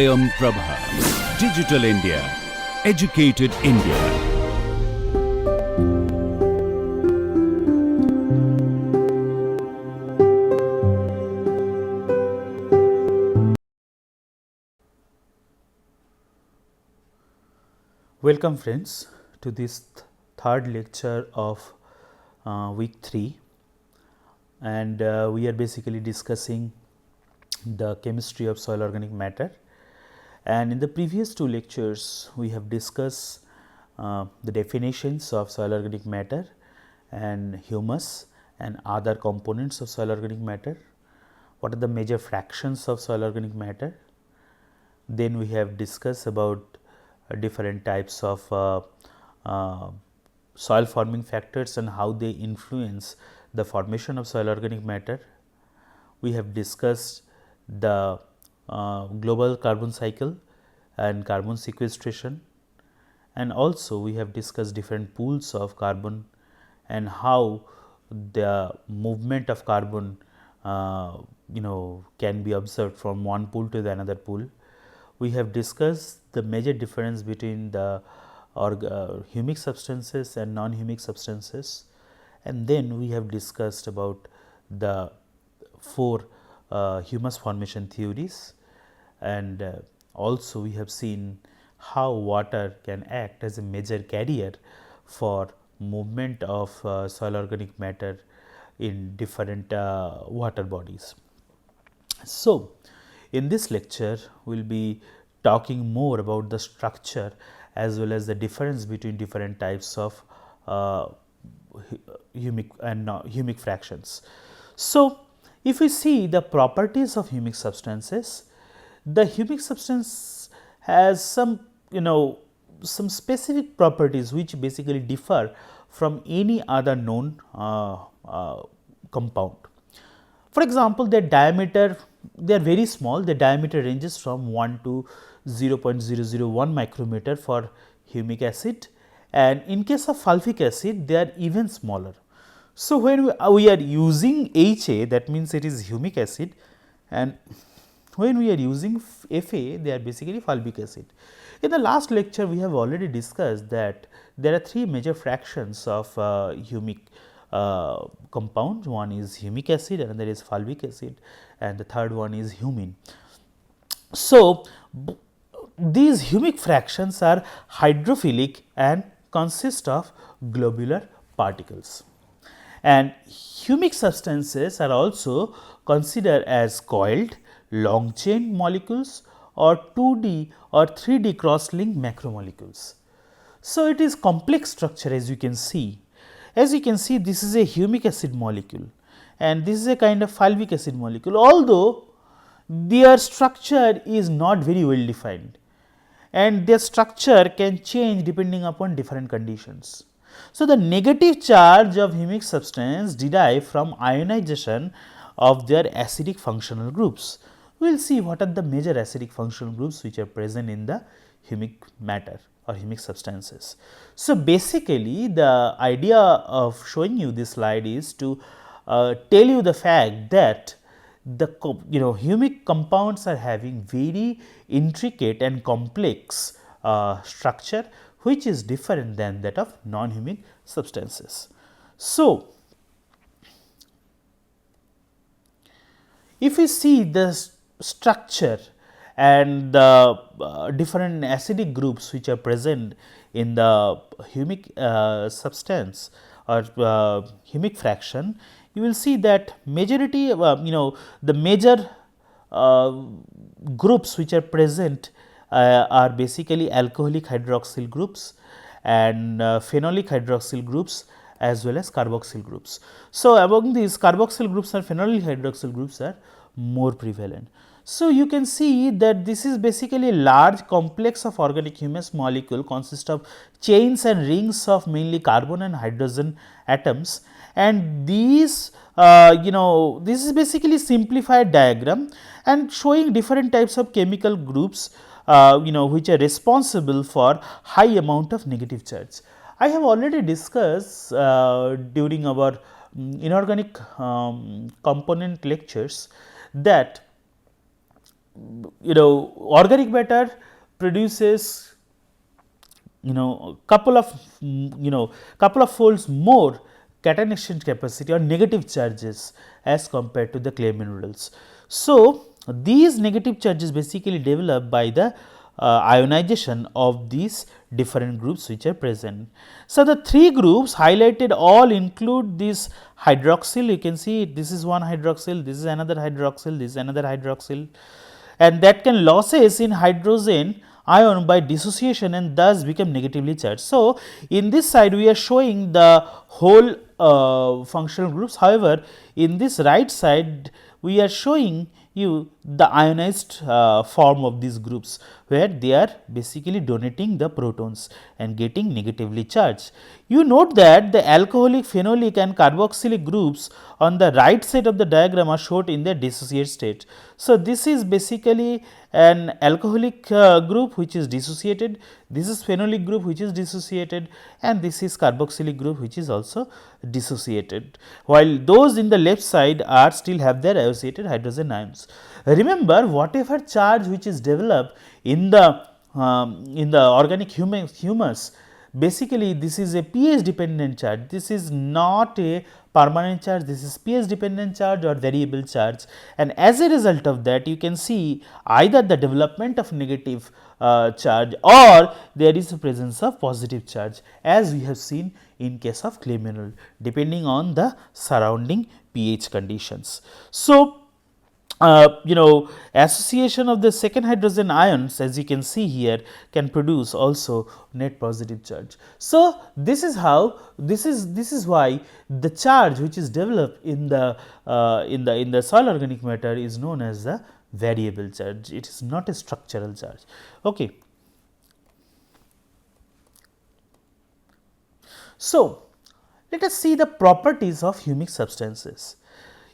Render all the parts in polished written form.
Swayam Prabha. Digital India. Educated India. Welcome friends to this third lecture of week 3, and we are basically discussing the chemistry of soil organic matter. And in the previous two lectures we have discussed the definitions of soil organic matter and humus and other components of soil organic matter, what are the major fractions of soil organic matter. Then we have discussed about different types of soil forming factors and how they influence the formation of soil organic matter. We have discussed the global carbon cycle and carbon sequestration, and also we have discussed different pools of carbon and how the movement of carbon can be observed from one pool to the another pool. We have discussed the major difference between the humic substances and non-humic substances, and then we have discussed about the 4 humus formation theories, and also we have seen how water can act as a major carrier for movement of soil organic matter in different water bodies. So, in this lecture we will be talking more about the structure as well as the difference between different types of humic and humic fractions. So, if we see the properties of humic substances, the humic substance has some some specific properties which basically differ from any other known compound. For example, their diameter, they are very small, the diameter ranges from 1 to 0.001 micrometer for humic acid, and in case of fulvic acid they are even smaller. So, when we are using HA, that means it is humic acid, and when we are using Fa, they are basically fulvic acid. In the last lecture we have already discussed that there are 3 major fractions of humic compounds. One is humic acid, another is fulvic acid, and the third one is humin. So, these humic fractions are hydrophilic and consist of globular particles, and humic substances are also considered as coiled, long chain molecules or 2D or 3D cross linked macromolecules. So, it is complex structure, as you can see. As you can see, this is a humic acid molecule and this is a kind of fulvic acid molecule, although their structure is not very well defined and their structure can change depending upon different conditions. So, the negative charge of humic substance derive from ionization of their acidic functional groups. We will see what are the major acidic functional groups which are present in the humic matter or humic substances. So, basically the idea of showing you this slide is to tell you the fact that the humic compounds are having very intricate and complex structure which is different than that of non-humic substances. So, if we see the structure and the different acidic groups which are present in the humic substance or humic fraction, you will see that majority the major groups which are present are basically alcoholic hydroxyl groups and phenolic hydroxyl groups as well as carboxyl groups. So, among these carboxyl groups and phenolic hydroxyl groups are more prevalent. So, you can see that this is basically a large complex of organic humus molecule consist of chains and rings of mainly carbon and hydrogen atoms, and these this is basically simplified diagram and showing different types of chemical groups which are responsible for high amount of negative charge. I have already discussed during our inorganic component lectures that organic matter produces couple of folds more cation exchange capacity or negative charges as compared to the clay minerals. So, these negative charges basically develop by the ionization of these different groups which are present. So, the three groups highlighted all include this hydroxyl. You can see this is one hydroxyl, this is another hydroxyl, this is another hydroxyl, and that can losses in hydrogen ion by dissociation and thus become negatively charged. So, in this side we are showing the whole functional groups. However, in this right side we are showing you the ionized form of these groups, where they are basically donating the protons and getting negatively charged. You note that the alcoholic, phenolic and carboxylic groups on the right side of the diagram are shown in their dissociated state. So, this is basically an alcoholic group which is dissociated, this is phenolic group which is dissociated, and this is carboxylic group which is also dissociated, while those in the left side are still have their associated hydrogen ions. Remember, whatever charge which is developed in the organic humus, basically this is a pH dependent charge. This is not a permanent charge, this is pH dependent charge or variable charge, and as a result of that you can see either the development of negative charge or there is a presence of positive charge, as we have seen in case of clay mineral, depending on the surrounding pH conditions. So, association of the second hydrogen ions, as you can see here, can produce also net positive charge. So, this is how this is why the charge which is developed in the soil organic matter is known as the variable charge. It is not a structural charge. Okay. So, let us see the properties of humic substances.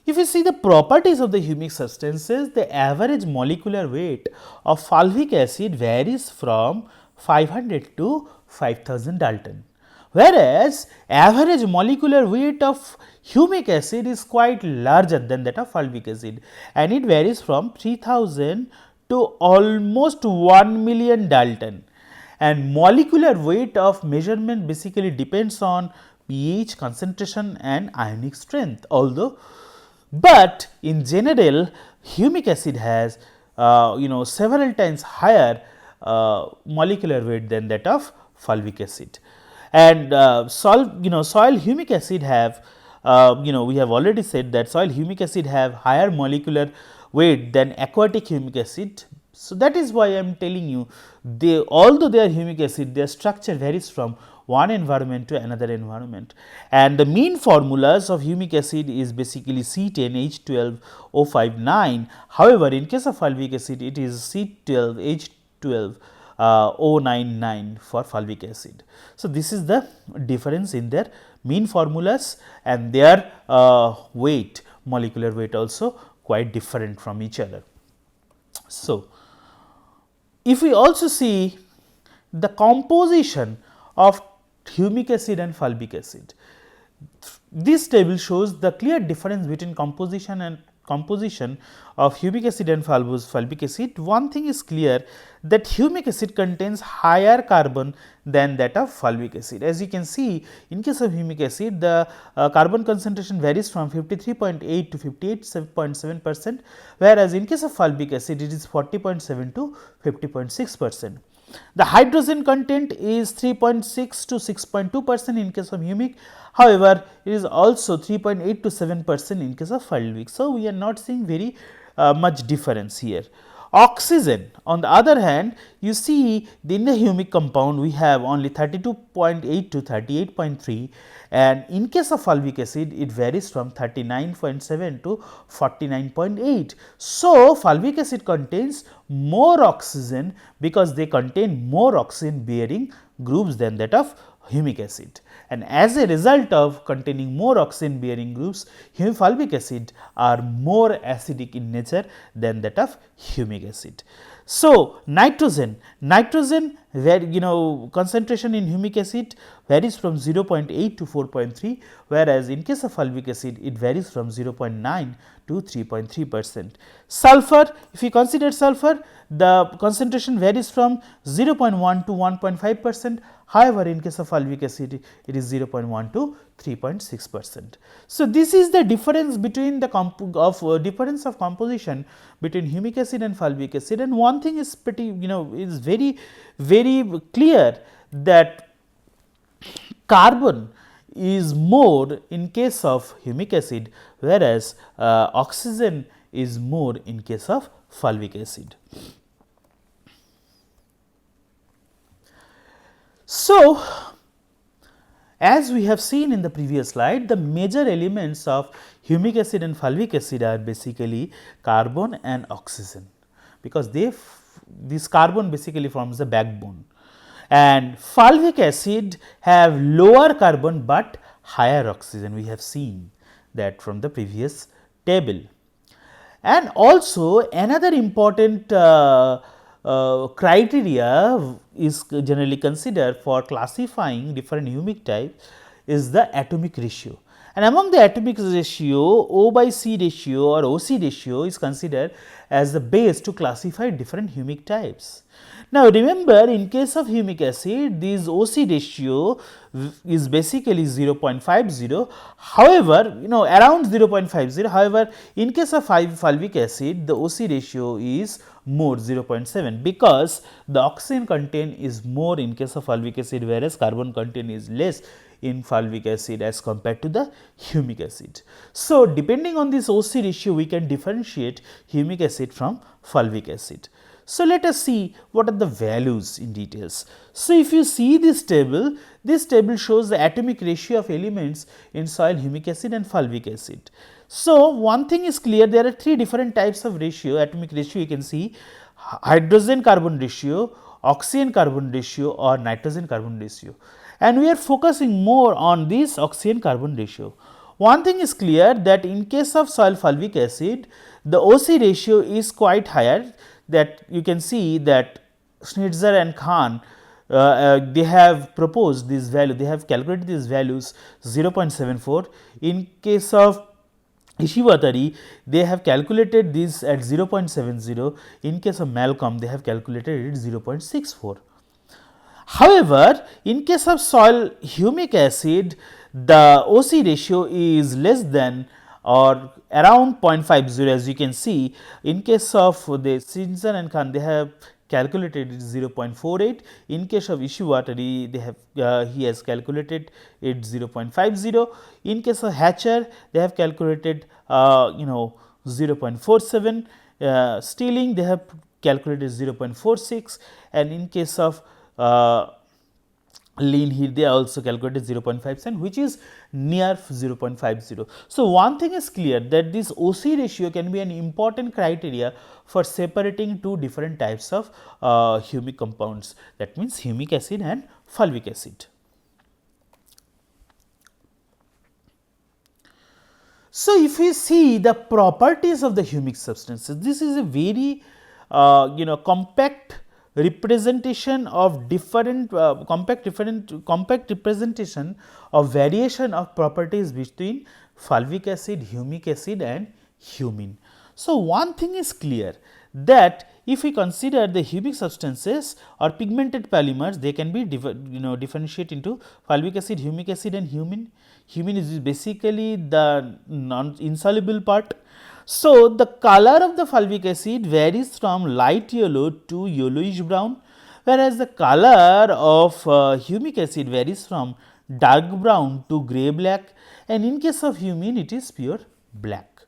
If you see the properties of the humic substances, the average molecular weight of fulvic acid varies from 500 to 5000 Dalton, whereas average molecular weight of humic acid is quite larger than that of fulvic acid, and it varies from 3000 to almost 1 million Dalton. And molecular weight of measurement basically depends on pH, concentration and ionic strength, but in general humic acid has several times higher molecular weight than that of fulvic acid. And soil humic acid have we have already said that soil humic acid have higher molecular weight than aquatic humic acid. So, that is why I am telling you, although they are humic acid, their structure varies from one environment to another environment, and the mean formulas of humic acid is basically C10H12O59. However, in case of fulvic acid it is C12H12O99 for fulvic acid. So, this is the difference in their mean formulas, and their weight, molecular weight also quite different from each other. So, if we also see the composition of humic acid and fulvic acid, this table shows the clear difference between composition of humic acid and fulvic acid. One thing is clear, that humic acid contains higher carbon than that of fulvic acid. As you can see, in case of humic acid, the carbon concentration varies from 53.8 to 58.7%, whereas in case of fulvic acid it is 40.7 to 50.6%. The hydrogen content is 3.6 to 6.2% in case of humic. However, it is also 3.8 to 7% in case of fulvic. So, we are not seeing very much difference here. Oxygen, on the other hand, you see in the humic compound we have only 32.8 to 38.3, and in case of fulvic acid it varies from 39.7 to 49.8. So, fulvic acid contains more oxygen because they contain more oxygen bearing groups than that of humic acid, and as a result of containing more oxygen bearing groups, fulvic acid are more acidic in nature than that of humic acid. So, nitrogen where concentration in humic acid varies from 0.8 to 4.3, whereas in case of fulvic acid it varies from 0.9 to 3.3%. Sulfur, if you consider sulfur, the concentration varies from 0.1 to 1.5%. However, in case of fulvic acid it is 0.1 to 3.6%. So, this is the difference between the difference of composition between humic acid and fulvic acid, and one thing is pretty is very clear that carbon is more in case of humic acid, whereas oxygen is more in case of fulvic acid. So, as we have seen in the previous slide, the major elements of humic acid and fulvic acid are basically carbon and oxygen, because this carbon basically forms the backbone, and fulvic acid have lower carbon but higher oxygen. We have seen that from the previous table. And also another important criteria is generally considered for classifying different humic types is the atomic ratio. And among the atomic ratio, O by C ratio or OC ratio is considered as the base to classify different humic types. Now, remember, in case of humic acid, this OC ratio is basically 0.50. However, around 0.50. However, in case of fulvic acid, the OC ratio is more 0.7, because the oxygen content is more in case of fulvic acid, whereas carbon content is less in fulvic acid as compared to the humic acid. So, depending on this OC ratio, we can differentiate humic acid from fulvic acid. So, let us see what are the values in details. So, if you see this table shows the atomic ratio of elements in soil humic acid and fulvic acid. So, one thing is clear, there are three different types of ratio, atomic ratio. You can see hydrogen carbon ratio, oxygen carbon ratio or nitrogen carbon ratio, and we are focusing more on this oxygen carbon ratio. One thing is clear that in case of soil fulvic acid, the OC ratio is quite higher, that you can see that Schnitzer and Khan they have proposed this value, they have calculated these values 0.74. In case of Ishiwatari, they have calculated this at 0.70. In case of Malcolm, they have calculated it 0.64. However, in case of soil humic acid, the OC ratio is less than or around 0.50, as you can see. In case of the Schnitzer and Khan, they have calculated it 0.48. In case of Ishiwatari, they have he has calculated it 0.50. In case of Hatcher, they have calculated 0.47. Steeling, they have calculated 0.46, and in case of Lean here, they also calculated 0.5%, which is near 0.50. So, one thing is clear, that this OC ratio can be an important criteria for separating two different types of humic compounds, that means humic acid and fulvic acid. So, if we see the properties of the humic substances, this is a very compact representation of different compact representation of variation of properties between fulvic acid, humic acid and humin. So, one thing is clear, that if we consider the humic substances or pigmented polymers, they can be differentiated into fulvic acid, humic acid and humin. Humin is basically the non-insoluble part. So, the color of the fulvic acid varies from light yellow to yellowish brown, whereas the color of humic acid varies from dark brown to grey black, and in case of humin it is pure black.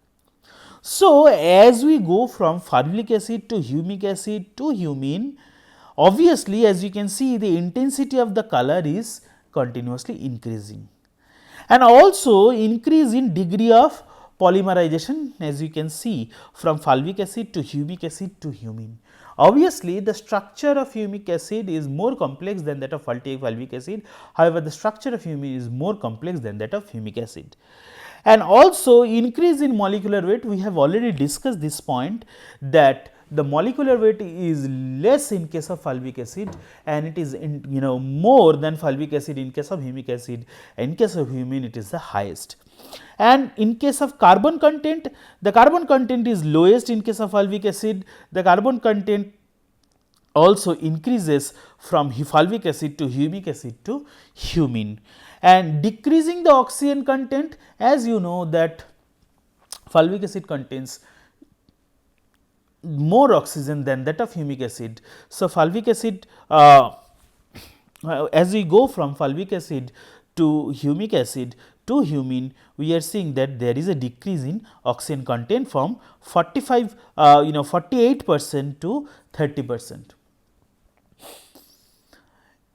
So, as we go from fulvic acid to humic acid to humin, obviously as you can see, the intensity of the color is continuously increasing, and also increase in degree of polymerization, as you can see, from fulvic acid to humic acid to humin. Obviously, the structure of humic acid is more complex than that of fulvic acid. However, the structure of humic is more complex than that of humic acid. And also increase in molecular weight, we have already discussed this point, that the molecular weight is less in case of fulvic acid and it is more than fulvic acid in case of humic acid. In case of humin, it is the highest. And in case of carbon content, the carbon content is lowest in case of fulvic acid. The carbon content also increases from fulvic acid to humic acid to humin, and decreasing the oxygen content, as you know that fulvic acid contains more oxygen than that of humic acid. So, fulvic acid as we go from fulvic acid to humic acid to humin, we are seeing that there is a decrease in oxygen content from 48% to 30%.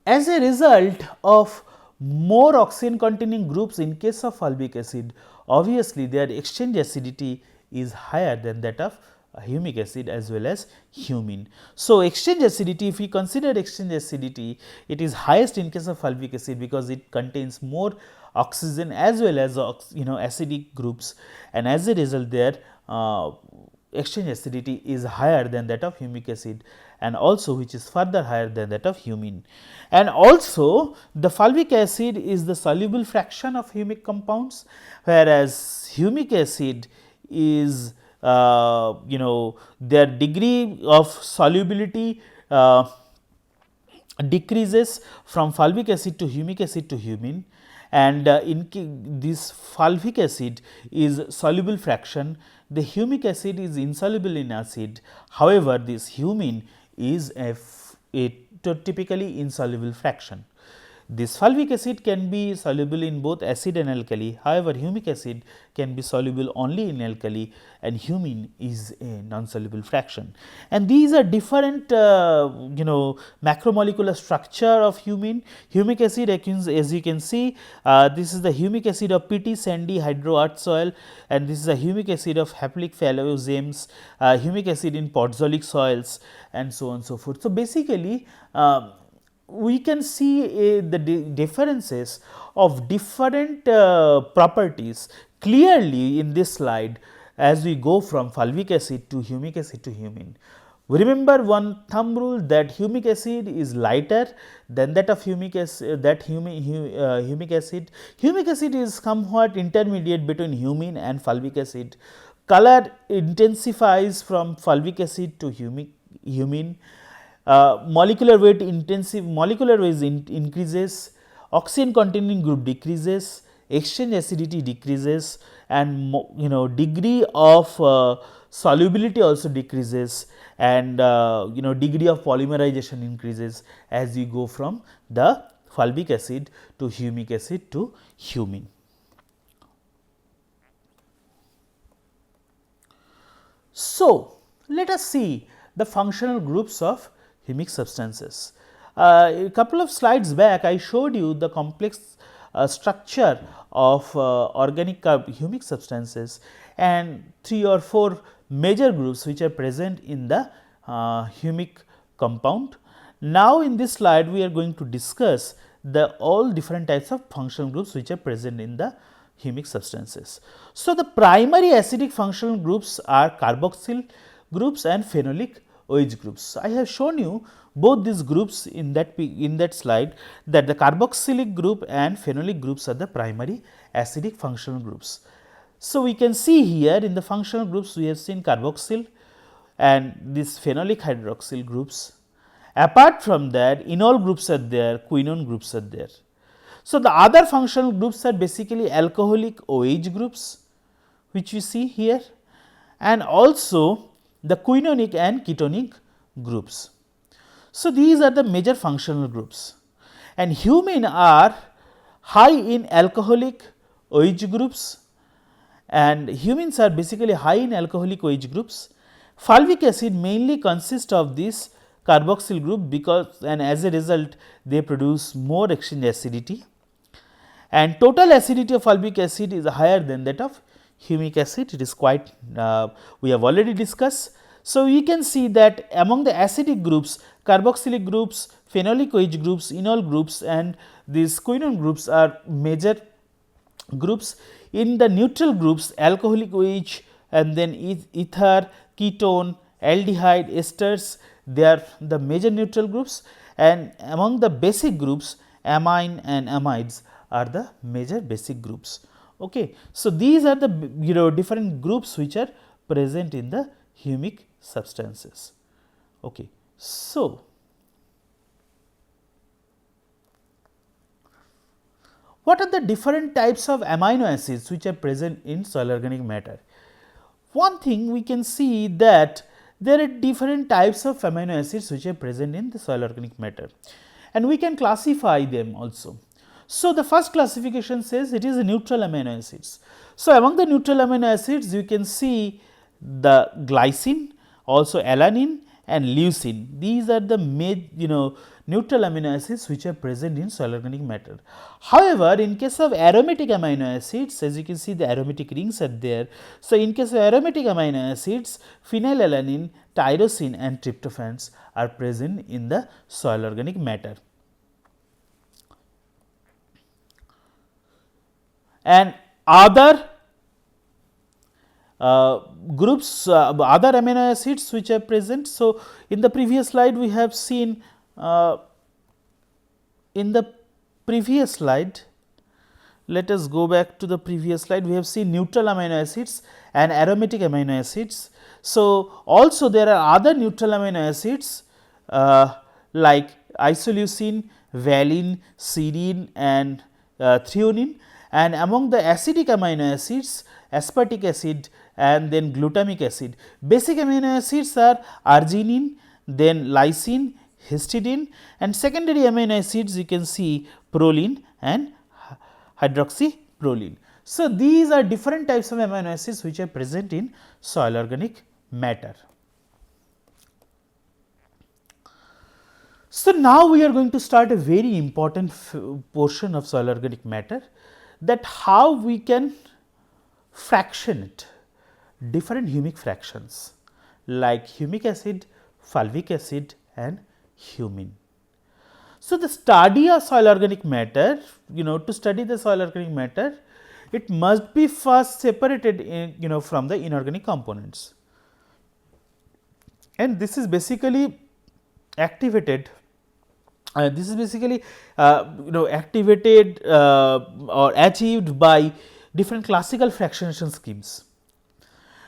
As a result of more oxygen containing groups in case of fulvic acid, obviously their exchange acidity is higher than that of humic acid as well as humin. So, exchange acidity, if we consider exchange acidity, it is highest in case of fulvic acid because it contains more oxygen as well as acidic groups, and as a result their exchange acidity is higher than that of humic acid, and also which is further higher than that of humin. And also the fulvic acid is the soluble fraction of humic compounds, whereas humic acid is their degree of solubility decreases from fulvic acid to humic acid to humin, and this fulvic acid is soluble fraction. The humic acid is insoluble in acid. However, this humin is a typically insoluble fraction. This fulvic acid can be soluble in both acid and alkali. However, humic acid can be soluble only in alkali, and humin is a non-soluble fraction. And these are different macromolecular structure of humin. Humic acid, as you can see, this is the humic acid of peaty, sandy, hydro earth soil, and this is a humic acid of haplic phallogems, humic acid in podzolic soils, and so on and so forth. So, basically we can see the differences of different properties clearly in this slide as we go from fulvic acid to humic acid to humin. Remember one thumb rule, that humic acid is lighter than that of humic acid. Humic acid is somewhat intermediate between humin and fulvic acid. Color intensifies from fulvic acid to humin. Molecular weight increases, oxygen containing group decreases, exchange acidity decreases, and degree of solubility also decreases, and degree of polymerization increases as you go from the fulvic acid to humic acid to humin. So, let us see the functional groups of humic substances. A couple of slides back I showed you the complex structure of organic humic substances and 3 or 4 major groups which are present in the humic compound. Now, in this slide we are going to discuss the all different types of functional groups which are present in the humic substances. So, the primary acidic functional groups are carboxyl groups and phenolic OH groups. I have shown you both these groups in that slide, that the carboxylic group and phenolic groups are the primary acidic functional groups. So, we can see here in the functional groups we have seen carboxyl and these phenolic hydroxyl groups. Apart from that, enol groups are there, quinone groups are there. So, the other functional groups are basically alcoholic OH groups which you see here, and also the quinonic and ketonic groups. So, these are the major functional groups, and humin are high in alcoholic OH groups, and humins are basically high in alcoholic OH groups. Fulvic acid mainly consists of this carboxyl group because, and as a result they produce more exchange acidity, and total acidity of fulvic acid is higher than that of humic acid. It is quite we have already discussed. So, you can see that among the acidic groups, carboxylic groups, phenolic OH groups, enol groups and these quinone groups are major groups. In the neutral groups, alcoholic OH and then ether, ketone, aldehyde, esters, they are the major neutral groups, and among the basic groups, amine and amides are the major basic groups. Okay. So, these are the different groups which are present in the humic substances. Okay. So, what are the different types of amino acids which are present in soil organic matter? One thing we can see that there are different types of amino acids which are present in the soil organic matter, and we can classify them also. So, the first classification says it is a neutral amino acids. So, among the neutral amino acids you can see the glycine, also alanine and leucine. These are the neutral amino acids which are present in soil organic matter. However, in case of aromatic amino acids, as you can see the aromatic rings are there. So, in case of aromatic amino acids, phenylalanine, tyrosine and tryptophans are present in the soil organic matter. And other groups, other amino acids which are present. So, in the previous slide we have seen let us go back to the previous slide. We have seen neutral amino acids and aromatic amino acids. So, also there are other neutral amino acids like isoleucine, valine, serine and threonine, and among the acidic amino acids, aspartic acid and then glutamic acid. Basic amino acids are arginine, then lysine, histidine, and secondary amino acids you can see proline and hydroxyproline. So, these are different types of amino acids which are present in soil organic matter. So, now we are going to start a very important portion of soil organic matter, that how we can fractionate different humic fractions like humic acid, fulvic acid and humin. So, the study of soil organic matter, to study the soil organic matter, it must be first separated in, from the inorganic components, and this is basically activated. Activated or achieved by different classical fractionation schemes.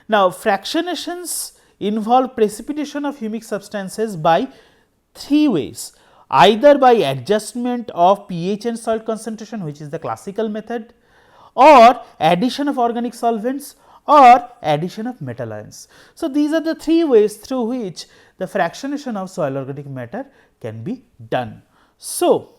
Now, fractionations involve precipitation of humic substances by three ways: either by adjustment of pH and salt concentration, which is the classical method, or addition of organic solvents, or addition of metal ions. So, these are the three ways through which the fractionation of soil organic matter can be done. So,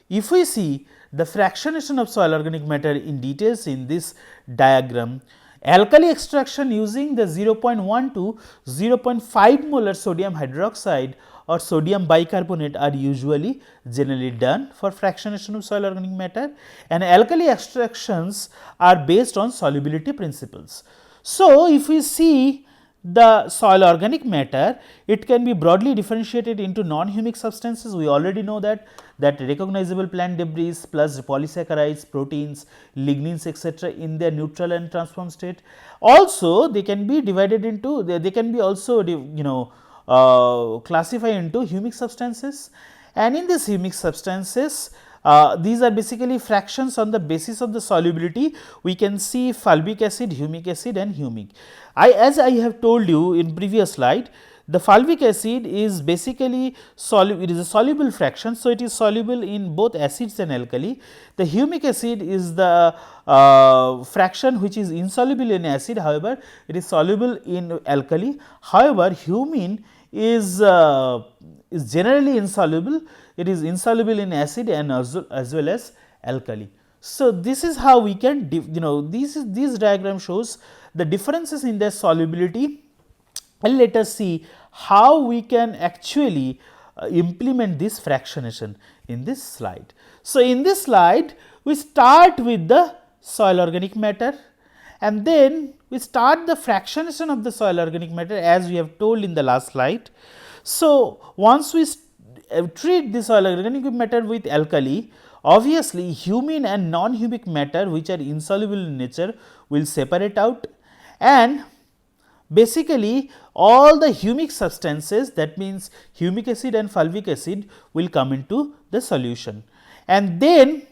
if we see the fractionation of soil organic matter in details in this diagram, alkali extraction using the 0.1 to 0.5 molar sodium hydroxide or sodium bicarbonate are usually generally done for fractionation of soil organic matter, and alkali extractions are based on solubility principles. So, if we see the soil organic matter, it can be broadly differentiated into non-humic substances. We already know that recognizable plant debris plus polysaccharides, proteins, lignins etc. in their neutral and transformed state. Also, they can be divided into, they can be also classified into humic substances, and in these humic substances, these are basically fractions on the basis of the solubility. We can see fulvic acid, humic acid and humic. As I have told you in previous slide, the fulvic acid is basically it is a soluble fraction. So, it is soluble in both acids and alkali. The humic acid is the fraction which is insoluble in acid, however, it is soluble in alkali. However, humin is generally insoluble. It is insoluble in acid and as well as alkali. So, this is how we can this diagram shows the differences in their solubility, and let us see how we can actually implement this fractionation in this slide. So, in this slide we start with the soil organic matter, and then we start the fractionation of the soil organic matter as we have told in the last slide. So, once we treat this soil organic matter with alkali, obviously humic and non-humic matter which are insoluble in nature will separate out, and basically all the humic substances, that means humic acid and fulvic acid, will come into the solution. And then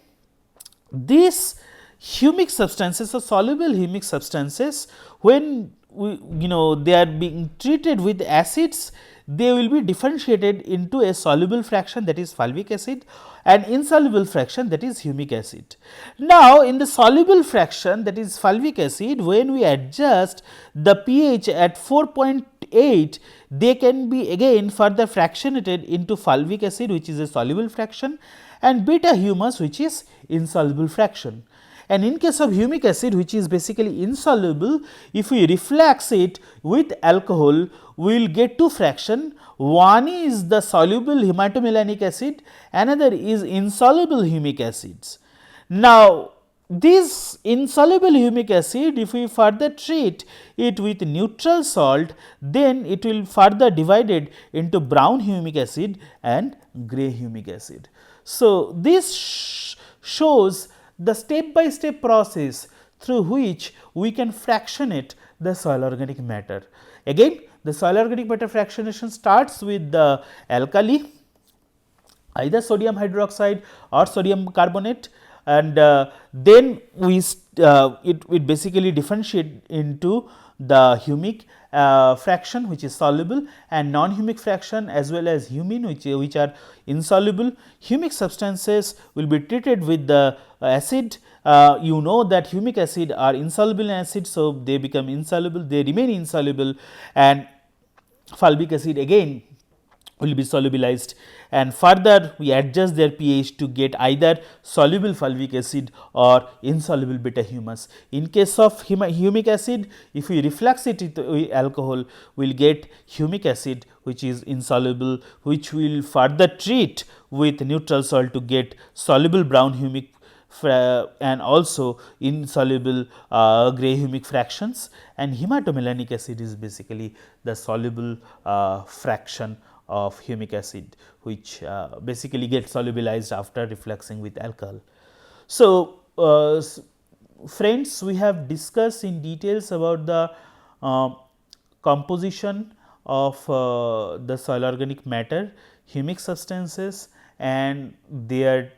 these humic substances or soluble humic substances, when they are being treated with acids, they will be differentiated into a soluble fraction, that is fulvic acid, and insoluble fraction, that is humic acid. Now, in the soluble fraction, that is fulvic acid, when we adjust the pH at 4.8, they can be again further fractionated into fulvic acid, which is a soluble fraction, and beta humus, which is insoluble fraction. And in case of humic acid, which is basically insoluble, if we reflux it with alcohol, we will get two fraction. One is the soluble hematomellanic acid, another is insoluble humic acids. Now, this insoluble humic acid, if we further treat it with neutral salt, then it will further divided into brown humic acid and grey humic acid. So, this shows the step by step process through which we can fractionate the soil organic matter. Again, the soil organic matter fractionation starts with the alkali, either sodium hydroxide or sodium carbonate, and then it basically differentiate into the humic fraction, which is soluble, and non-humic fraction as well as humin, which are insoluble. Humic substances will be treated with the acid. You know that humic acid are insoluble in acid, so they become insoluble, they remain insoluble, and fulvic acid again will be solubilized, and further we adjust their pH to get either soluble fulvic acid or insoluble beta humus. In case of humic acid, if we reflux it with alcohol, we will get humic acid, which is insoluble, which we will further treat with neutral salt to get soluble brown humic and also insoluble grey humic fractions, and hematomellanic acid is basically the soluble fraction of humic acid, which basically gets solubilized after refluxing with alcohol. So, friends, we have discussed in details about the composition of the soil organic matter, humic substances, and their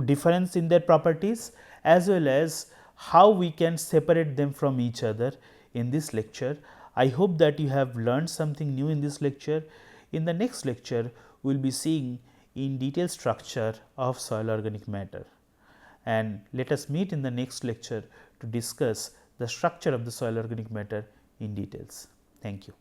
difference in their properties, as well as how we can separate them from each other in this lecture. I hope that you have learned something new in this lecture. In the next lecture, we will be seeing in detail structure of soil organic matter, and let us meet in the next lecture to discuss the structure of the soil organic matter in details. Thank you.